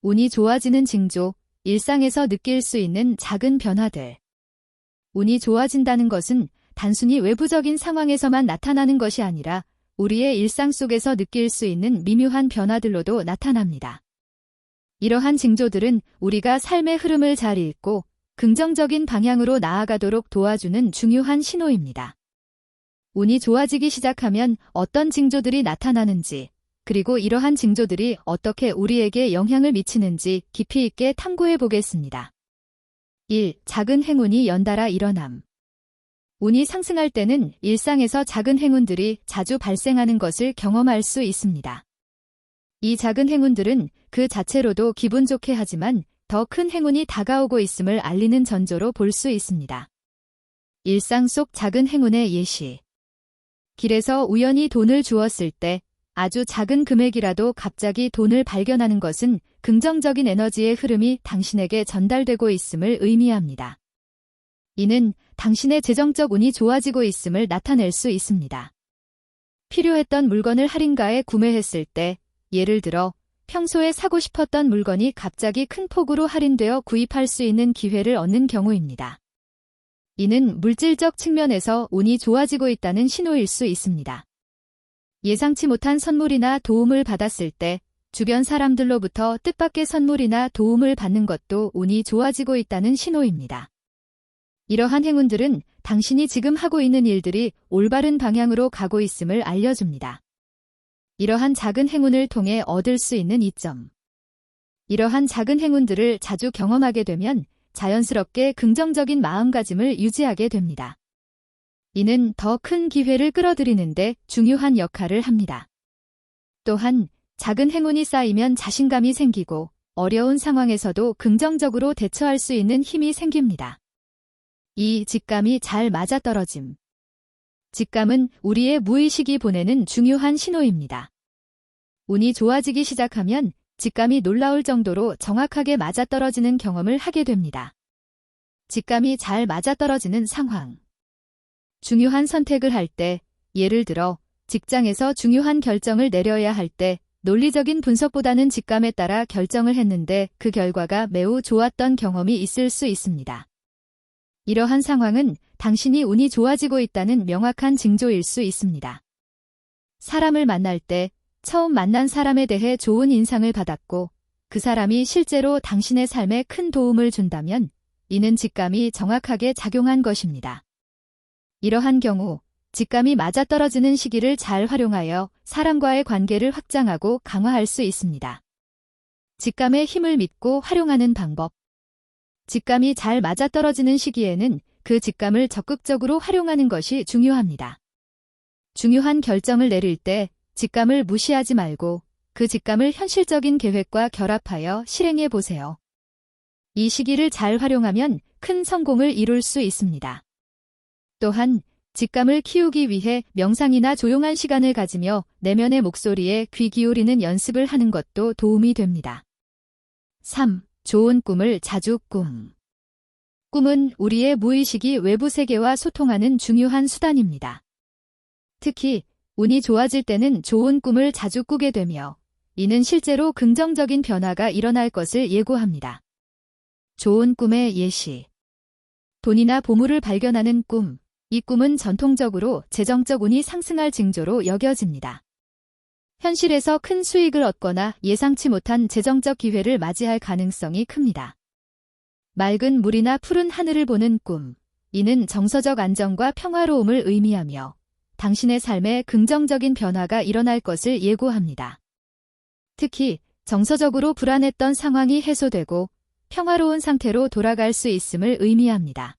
운이 좋아지는 징조, 일상에서 느낄 수 있는 작은 변화들. 운이 좋아진다는 것은 단순히 외부적인 상황에서만 나타나는 것이 아니라 우리의 일상 속에서 느낄 수 있는 미묘한 변화들로도 나타납니다. 이러한 징조들은 우리가 삶의 흐름을 잘 읽고 긍정적인 방향으로 나아가도록 도와주는 중요한 신호입니다. 운이 좋아지기 시작하면 어떤 징조들이 나타나는지, 그리고 이러한 징조들이 어떻게 우리에게 영향을 미치는지 깊이 있게 탐구해 보겠습니다. 1. 작은 행운이 연달아 일어남. 운이 상승할 때는 일상에서 작은 행운들이 자주 발생하는 것을 경험할 수 있습니다. 이 작은 행운들은 그 자체로도 기분 좋게 하지만 더 큰 행운이 다가오고 있음을 알리는 전조로 볼 수 있습니다. 일상 속 작은 행운의 예시. 길에서 우연히 돈을 주었을 때 아주 작은 금액이라도 갑자기 돈을 발견하는 것은 긍정적인 에너지의 흐름이 당신에게 전달되고 있음을 의미합니다. 이는 당신의 재정적 운이 좋아지고 있음을 나타낼 수 있습니다. 필요했던 물건을 할인가에 구매했을 때, 예를 들어 평소에 사고 싶었던 물건이 갑자기 큰 폭으로 할인되어 구입할 수 있는 기회를 얻는 경우입니다. 이는 물질적 측면에서 운이 좋아지고 있다는 신호일 수 있습니다. 예상치 못한 선물이나 도움을 받았을 때 주변 사람들로부터 뜻밖의 선물이나 도움을 받는 것도 운이 좋아지고 있다는 신호입니다. 이러한 행운들은 당신이 지금 하고 있는 일들이 올바른 방향으로 가고 있음을 알려줍니다. 이러한 작은 행운을 통해 얻을 수 있는 이점. 이러한 작은 행운들을 자주 경험하게 되면 자연스럽게 긍정적인 마음가짐을 유지하게 됩니다. 이는 더 큰 기회를 끌어들이는데 중요한 역할을 합니다. 또한 작은 행운이 쌓이면 자신감이 생기고 어려운 상황에서도 긍정적으로 대처할 수 있는 힘이 생깁니다. 이 직감이 잘 맞아떨어짐. 직감은 우리의 무의식이 보내는 중요한 신호입니다. 운이 좋아지기 시작하면 직감이 놀라울 정도로 정확하게 맞아떨어지는 경험을 하게 됩니다. 직감이 잘 맞아떨어지는 상황. 중요한 선택을 할 때, 예를 들어 직장에서 중요한 결정을 내려야 할 때 논리적인 분석보다는 직감에 따라 결정을 했는데 그 결과가 매우 좋았던 경험이 있을 수 있습니다. 이러한 상황은 당신이 운이 좋아지고 있다는 명확한 징조일 수 있습니다. 사람을 만날 때 처음 만난 사람에 대해 좋은 인상을 받았고 그 사람이 실제로 당신의 삶에 큰 도움을 준다면 이는 직감이 정확하게 작용한 것입니다. 이러한 경우 직감이 맞아떨어지는 시기를 잘 활용하여 사람과의 관계를 확장하고 강화할 수 있습니다. 직감의 힘을 믿고 활용하는 방법. 직감이 잘 맞아떨어지는 시기에는 그 직감을 적극적으로 활용하는 것이 중요합니다. 중요한 결정을 내릴 때 직감을 무시하지 말고 그 직감을 현실적인 계획과 결합하여 실행해 보세요. 이 시기를 잘 활용하면 큰 성공을 이룰 수 있습니다. 또한 직감을 키우기 위해 명상이나 조용한 시간을 가지며 내면의 목소리에 귀 기울이는 연습을 하는 것도 도움이 됩니다. 3. 좋은 꿈을 자주 꿈. 꿈은 우리의 무의식이 외부 세계와 소통하는 중요한 수단입니다. 특히 운이 좋아질 때는 좋은 꿈을 자주 꾸게 되며 이는 실제로 긍정적인 변화가 일어날 것을 예고합니다. 좋은 꿈의 예시. 돈이나 보물을 발견하는 꿈. 이 꿈은 전통적으로 재정적 운이 상승할 징조로 여겨집니다. 현실에서 큰 수익을 얻거나 예상치 못한 재정적 기회를 맞이할 가능성이 큽니다. 맑은 물이나 푸른 하늘을 보는 꿈. 이는 정서적 안정과 평화로움을 의미하며 당신의 삶에 긍정적인 변화가 일어날 것을 예고합니다. 특히 정서적으로 불안했던 상황이 해소되고 평화로운 상태로 돌아갈 수 있음을 의미합니다.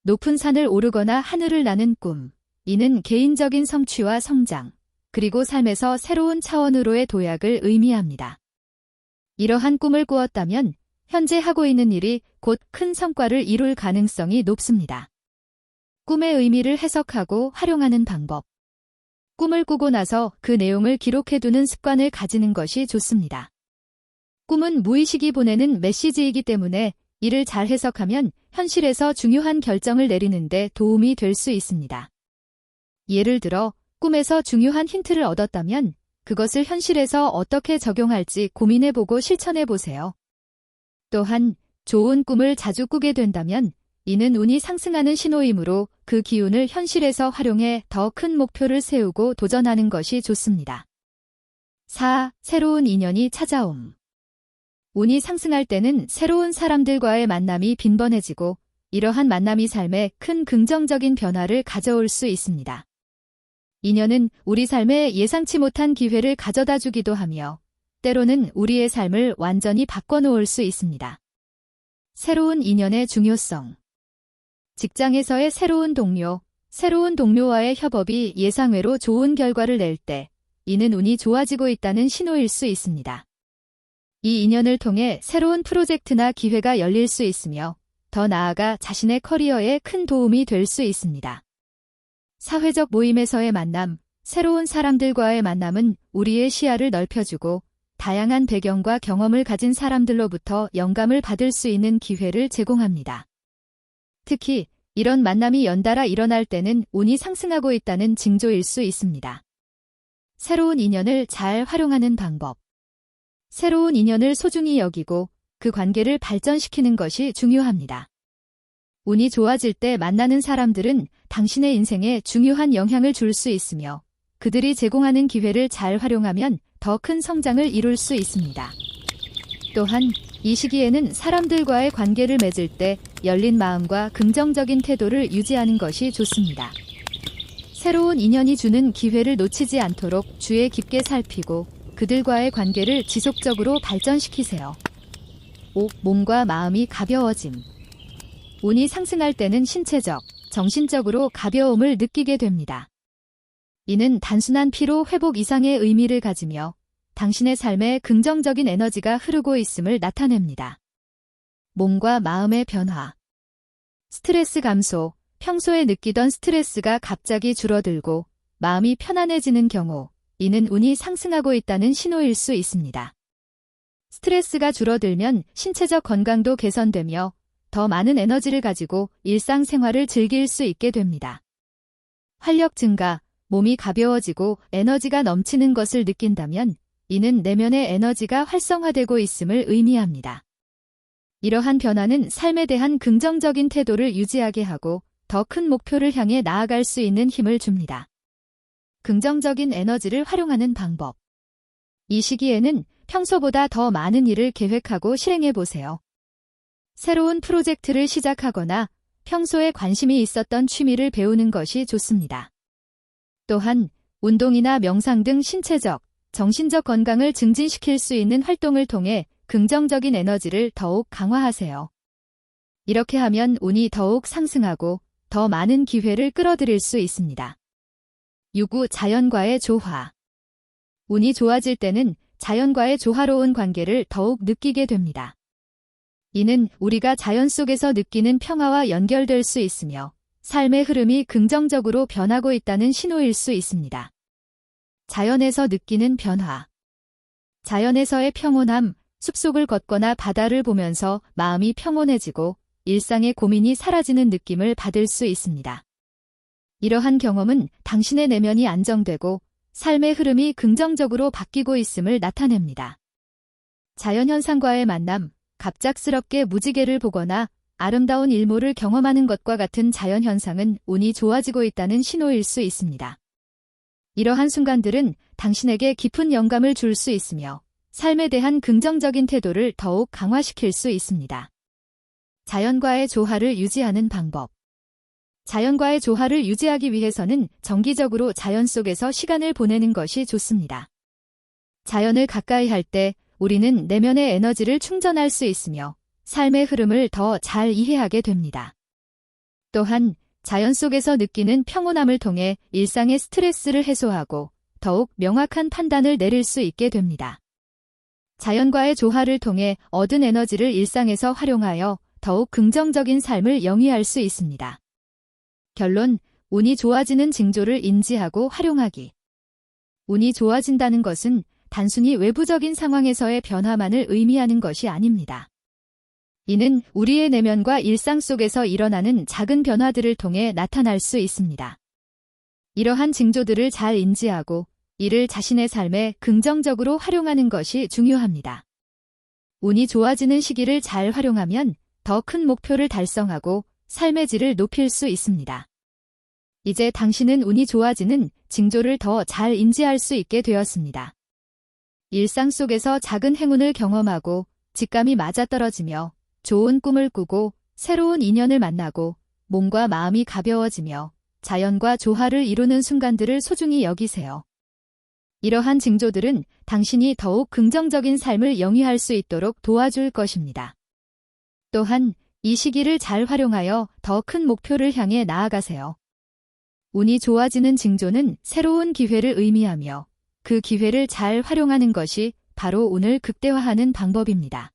높은 산을 오르거나 하늘을 나는 꿈. 이는 개인적인 성취와 성장, 그리고 삶에서 새로운 차원으로의 도약을 의미합니다. 이러한 꿈을 꾸었다면 현재 하고 있는 일이 곧 큰 성과를 이룰 가능성이 높습니다. 꿈의 의미를 해석하고 활용하는 방법. 꿈을 꾸고 나서 그 내용을 기록해두는 습관을 가지는 것이 좋습니다. 꿈은 무의식이 보내는 메시지이기 때문에 이를 잘 해석하면 현실에서 중요한 결정을 내리는 데 도움이 될 수 있습니다. 예를 들어 꿈에서 중요한 힌트를 얻었다면 그것을 현실에서 어떻게 적용할지 고민해보고 실천해보세요. 또한 좋은 꿈을 자주 꾸게 된다면 이는 운이 상승하는 신호이므로 그 기운을 현실에서 활용해 더 큰 목표를 세우고 도전하는 것이 좋습니다. 4. 새로운 인연이 찾아옴. 운이 상승할 때는 새로운 사람들과의 만남이 빈번해지고 이러한 만남이 삶에 큰 긍정적인 변화를 가져올 수 있습니다. 인연은 우리 삶에 예상치 못한 기회를 가져다 주기도 하며 때로는 우리의 삶을 완전히 바꿔놓을 수 있습니다. 새로운 인연의 중요성. 직장에서의 새로운 동료와의 협업이 예상외로 좋은 결과를 낼 때 이는 운이 좋아지고 있다는 신호일 수 있습니다. 이 인연을 통해 새로운 프로젝트나 기회가 열릴 수 있으며 더 나아가 자신의 커리어에 큰 도움이 될 수 있습니다. 사회적 모임에서의 만남, 새로운 사람들과의 만남은 우리의 시야를 넓혀주고 다양한 배경과 경험을 가진 사람들로부터 영감을 받을 수 있는 기회를 제공합니다. 특히 이런 만남이 연달아 일어날 때는 운이 상승하고 있다는 징조일 수 있습니다. 새로운 인연을 잘 활용하는 방법. 새로운 인연을 소중히 여기고 그 관계를 발전시키는 것이 중요합니다. 운이 좋아질 때 만나는 사람들은 당신의 인생에 중요한 영향을 줄 수 있으며 그들이 제공하는 기회를 잘 활용하면 더 큰 성장을 이룰 수 있습니다. 또한 이 시기에는 사람들과의 관계를 맺을 때 열린 마음과 긍정적인 태도를 유지하는 것이 좋습니다. 새로운 인연이 주는 기회를 놓치지 않도록 주의 깊게 살피고 그들과의 관계를 지속적으로 발전시키세요. 5. 몸과 마음이 가벼워짐. 운이 상승할 때는 신체적, 정신적으로 가벼움을 느끼게 됩니다. 이는 단순한 피로 회복 이상의 의미를 가지며 당신의 삶에 긍정적인 에너지가 흐르고 있음을 나타냅니다. 몸과 마음의 변화. 스트레스 감소. 평소에 느끼던 스트레스가 갑자기 줄어들고 마음이 편안해지는 경우 이는 운이 상승하고 있다는 신호일 수 있습니다. 스트레스가 줄어들면 신체적 건강도 개선되며 더 많은 에너지를 가지고 일상생활을 즐길 수 있게 됩니다. 활력 증가. 몸이 가벼워지고 에너지가 넘치는 것을 느낀다면 이는 내면의 에너지가 활성화되고 있음을 의미합니다. 이러한 변화는 삶에 대한 긍정적인 태도를 유지하게 하고 더 큰 목표를 향해 나아갈 수 있는 힘을 줍니다. 긍정적인 에너지를 활용하는 방법. 이 시기에는 평소보다 더 많은 일을 계획하고 실행해 보세요. 새로운 프로젝트를 시작하거나 평소에 관심이 있었던 취미를 배우는 것이 좋습니다. 또한 운동이나 명상 등 신체적, 정신적 건강을 증진시킬 수 있는 활동을 통해 긍정적인 에너지를 더욱 강화하세요. 이렇게 하면 운이 더욱 상승하고 더 많은 기회를 끌어들일 수 있습니다. 6. 자연과의 조화. 운이 좋아질 때는 자연과의 조화로운 관계를 더욱 느끼게 됩니다. 이는 우리가 자연 속에서 느끼는 평화와 연결될 수 있으며 삶의 흐름이 긍정적으로 변하고 있다는 신호일 수 있습니다. 자연에서 느끼는 변화. 자연에서의 평온함, 숲속을 걷거나 바다를 보면서 마음이 평온해지고 일상의 고민이 사라지는 느낌을 받을 수 있습니다. 이러한 경험은 당신의 내면이 안정되고 삶의 흐름이 긍정적으로 바뀌고 있음을 나타냅니다. 자연현상과의 만남, 갑작스럽게 무지개를 보거나 아름다운 일몰을 경험하는 것과 같은 자연현상은 운이 좋아지고 있다는 신호일 수 있습니다. 이러한 순간들은 당신에게 깊은 영감을 줄 수 있으며 삶에 대한 긍정적인 태도를 더욱 강화시킬 수 있습니다. 자연과의 조화를 유지하는 방법. 자연과의 조화를 유지하기 위해서는 정기적으로 자연 속에서 시간을 보내는 것이 좋습니다. 자연을 가까이 할 때 우리는 내면의 에너지를 충전할 수 있으며 삶의 흐름을 더 잘 이해하게 됩니다. 또한 자연 속에서 느끼는 평온함을 통해 일상의 스트레스를 해소하고 더욱 명확한 판단을 내릴 수 있게 됩니다. 자연과의 조화를 통해 얻은 에너지를 일상에서 활용하여 더욱 긍정적인 삶을 영위할 수 있습니다. 결론, 운이 좋아지는 징조를 인지하고 활용하기. 운이 좋아진다는 것은 단순히 외부적인 상황에서의 변화만을 의미하는 것이 아닙니다. 이는 우리의 내면과 일상 속에서 일어나는 작은 변화들을 통해 나타날 수 있습니다. 이러한 징조들을 잘 인지하고 이를 자신의 삶에 긍정적으로 활용하는 것이 중요합니다. 운이 좋아지는 시기를 잘 활용하면 더 큰 목표를 달성하고 삶의 질을 높일 수 있습니다. 이제 당신은 운이 좋아지는 징조를 더 잘 인지할 수 있게 되었습니다. 일상 속에서 작은 행운을 경험하고 직감이 맞아떨어지며 좋은 꿈을 꾸고 새로운 인연을 만나고 몸과 마음이 가벼워지며 자연과 조화를 이루는 순간들을 소중히 여기세요. 이러한 징조들은 당신이 더욱 긍정적인 삶을 영위할 수 있도록 도와줄 것입니다. 또한 이 시기를 잘 활용하여 더 큰 목표를 향해 나아가세요. 운이 좋아지는 징조는 새로운 기회를 의미하며 그 기회를 잘 활용하는 것이 바로 운을 극대화하는 방법입니다.